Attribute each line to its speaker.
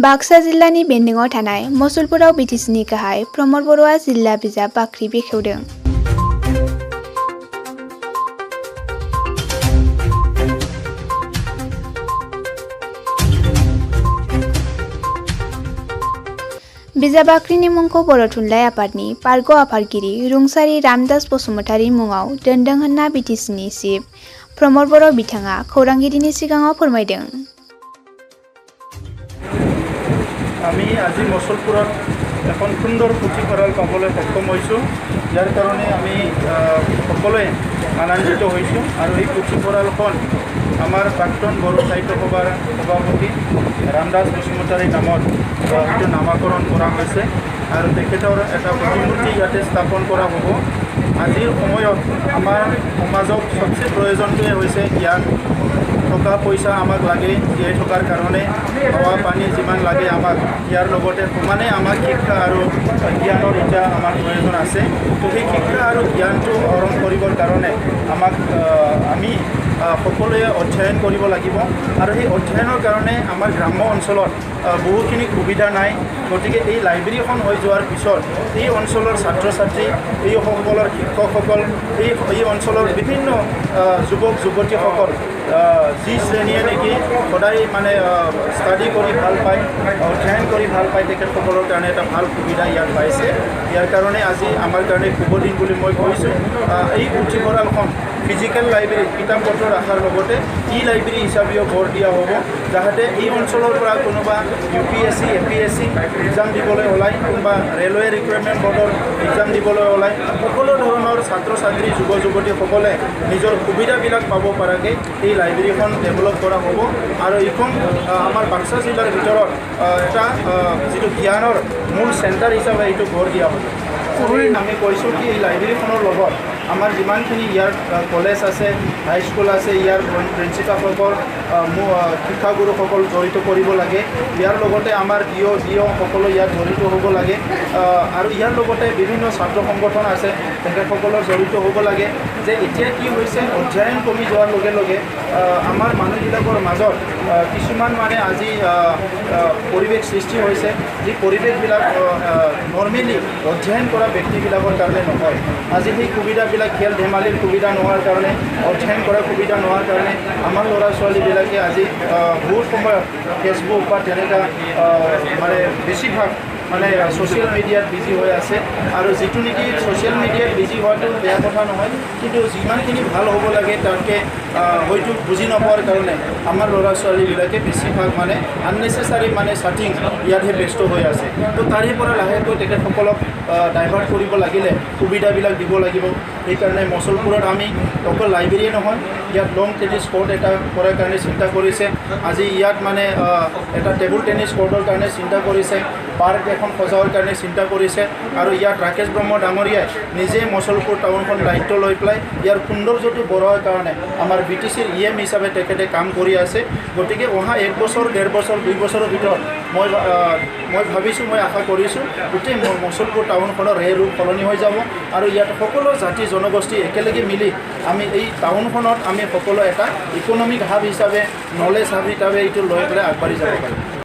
Speaker 1: बाक्सा जिल्लानि बेन्दोंआव थानाय मसलपुराव बिटिसिनि गाहाय प्रमद बर'आ जिल्ला बिजाब बाख्रि बेखेवदों। बिजाब बाख्रिनि मुंखौ बर' थुनलाइ आफादनि पार्ग आफादगिरि रुंसारि रामदास बसुमतारी मुङाव दोनदों होनना बिटिसिनि चिफ प्रमद बर' बिथाङा खौरांगिरिनि सिगाङाव फोरमायदों।
Speaker 2: আমি আজি মসলপুৰত এখন সুন্দৰ পুথিভঁৰাল পাবলৈ সক্ষম হৈছোঁ। ইয়াৰ কাৰণে আমি সকলোৱে আনন্দিত হৈছোঁ আৰু এই পুথিভঁৰালখন আমাৰ প্ৰাক্তন বড়ো সাহিত্য সভাৰ সভাপতি ৰামদাস বসুমতাৰী নামত এইটো নামাকৰণ কৰা হৈছে আৰু তেখেতৰ এটা প্ৰতিমূৰ্তি ইয়াতে স্থাপন কৰা হ'ব। আজিৰ সময়ত আমাৰ সমাজক সবচে প্ৰয়োজনটোৱে হৈছে জ্ঞান। টকা পইচা আমাক লাগে জীয়াই থকাৰ কাৰণে, হাৱা পানী যিমান লাগে আমাক, ইয়াৰ লগতে সমানে আমাক শিক্ষা আৰু জ্ঞানৰ এতিয়া আমাৰ প্ৰয়োজন আছে। তো সেই শিক্ষা আৰু জ্ঞানটো আহৰণ কৰিবৰ কাৰণে আমাক আমি সকলোৱে অধ্যয়ন কৰিব লাগিব আৰু সেই অধ্যয়নৰ কাৰণে আমাৰ গ্ৰাম্য অঞ্চলত বহুখিনি সুবিধা নাই। গতিকে এই লাইব্ৰেৰীখন হৈ যোৱাৰ পিছত এই অঞ্চলৰ ছাত্ৰ ছাত্ৰী, এইসকলৰ শিক্ষকসকল, এই অঞ্চলৰ বিভিন্ন যুৱক যুৱতীসকল যি শ্ৰেণীয়ে নেকি সদায় মানে ষ্টাডি কৰি ভাল পায়, অধ্যয়ন কৰি ভাল পায়, তেখেতসকলৰ কাৰণে এটা ভাল সুবিধা ইয়াত পাইছে। ইয়াৰ কাৰণে আজি আমাৰ কাৰণে শুভ দিন বুলি মই কৈছোঁ। এই পুথিভঁৰালখন ফিজিকেল লাইব্ৰেৰী কিতাপ পত্ৰ ৰখাৰ লগতে লাইব্ৰেৰী হিচাপেও গঢ় দিয়া হ'ব, যাতে এই অঞ্চলৰ পৰা কোনোবা UPSC APSC এক্সাম দিবলৈ ওলায়, কোনোবা ৰেলৱে ৰিক্ৰুইটমেণ্ট বৰ্ডৰ এক্সাম দিবলৈ ওলায়, সকলো ধৰণৰ ছাত্ৰ ছাত্ৰী যুৱ যুৱতীসকলে নিজৰ সুবিধাবিলাক পাব পৰাকৈ এই লাইব্ৰেৰীখন ডেভেলপ কৰা হ'ব আৰু এইখন আমাৰ বাক্সা জিলাৰ ভিতৰত এটা যিটো জ্ঞানৰ মূল চেণ্টাৰ হিচাপে এইটো গঢ় দিয়া হ'ব। আমি কৈছোঁ কি এই লাইব্ৰেৰীখনৰ লগত আমাৰ যিমানখিনি ইয়াৰ কলেজ আছে, হাইস্কুল আছে, ইয়াৰ প্ৰিন্সিপালসকল, শিক্ষাগুৰুসকল জড়িত কৰিব লাগে। ইয়াৰ লগতে আমাৰ DO সকলো ইয়াত জড়িত হ'ব লাগে আৰু ইয়াৰ লগতে বিভিন্ন ছাত্ৰ সংগঠন আছে, তেখেতসকলৰ জড়িত হ'ব লাগে। যে এতিয়া কি হৈছে, অধ্যয়ন কমি যোৱাৰ লগে লগে আমাৰ মানুহবিলাকৰ মাজত কিছুমান মানে আজি পৰিৱেশ সৃষ্টি হৈছে, যি পৰিৱেশবিলাক নৰ্মেলি অধ্যয়ন কৰা ব্যক্তিবিলাকৰ কাৰণে নহয়। আজি সেই সুবিধাবিলাক খেল ধেমালিৰ সুবিধা নোহোৱাৰ কাৰণে, অধ্যয়ন কৰাৰ সুবিধা নোহোৱাৰ কাৰণে আমাৰ ল'ৰা ছোৱালীবিলাকে আজি বহুত সময়ত ফেচবুক বা তেনেকুৱা মানে বেছিভাগ মানে ছ'চিয়েল মিডিয়াত বিজি হৈ আছে আৰু যিটো নেকি ছ'চিয়েল মিডিয়াত বিজি হোৱাটো বেয়া কথা নহয়, কিন্তু যিমানখিনি ভাল হ'ব লাগে তাতকৈ হয়তো বুজি নোপোৱাৰ কাৰণে আমাৰ ল'ৰা ছোৱালীবিলাকে বেছিভাগ মানে আননেচেচাৰী মানে চাটিং ইয়াতহে ব্যস্ত হৈ আছে। তো তাৰে পৰা লাহেকৈ তেখেতসকলক ডাইভাৰ্ট কৰিব লাগিলে সুবিধাবিলাক দিব লাগিব। সেইকাৰণে মচলপুৰত আমি অকল লাইব্ৰেৰীয়ে নহয়, ইয়াত লং টেনিছ কৰ্ট এটা কৰাৰ কাৰণে চিন্তা কৰিছে। আজি ইয়াত মানে এটা টেবুল টেনিছ কৰ্টৰ কাৰণে চিন্তা কৰিছে, পাৰ্ক এখন সজাবৰ কাৰণে চিন্তা কৰিছে আৰু ইয়াত ৰাকেশ ব্ৰহ্ম ডাঙৰীয়াই নিজে মচলপুৰ টাউনখন দায়িত্ব লৈ পেলাই ইয়াৰ সৌন্দৰ্যটো বঢ়োৱাৰ কাৰণে আমাৰ BTCৰ EM হিচাপে তেখেতে কাম কৰি আছে। গতিকে অহা 1 বছৰ 1.5 বছৰ 2 বছৰৰ ভিতৰত মই ভাবিছোঁ, মই আশা কৰিছোঁ গোটেই মচলপুৰ টাউনখনৰ ৰূপ সলনি হৈ যাব আৰু ইয়াত সকলো জাতি জনগোষ্ঠী একেলগে মিলি আমি এই টাউনখনত আমি সকলো এটা ইকনমিক হাব হিচাপে, নলেজ হাব হিচাপে এইটো লৈ পেলাই আগবাঢ়ি যাব পাৰিম।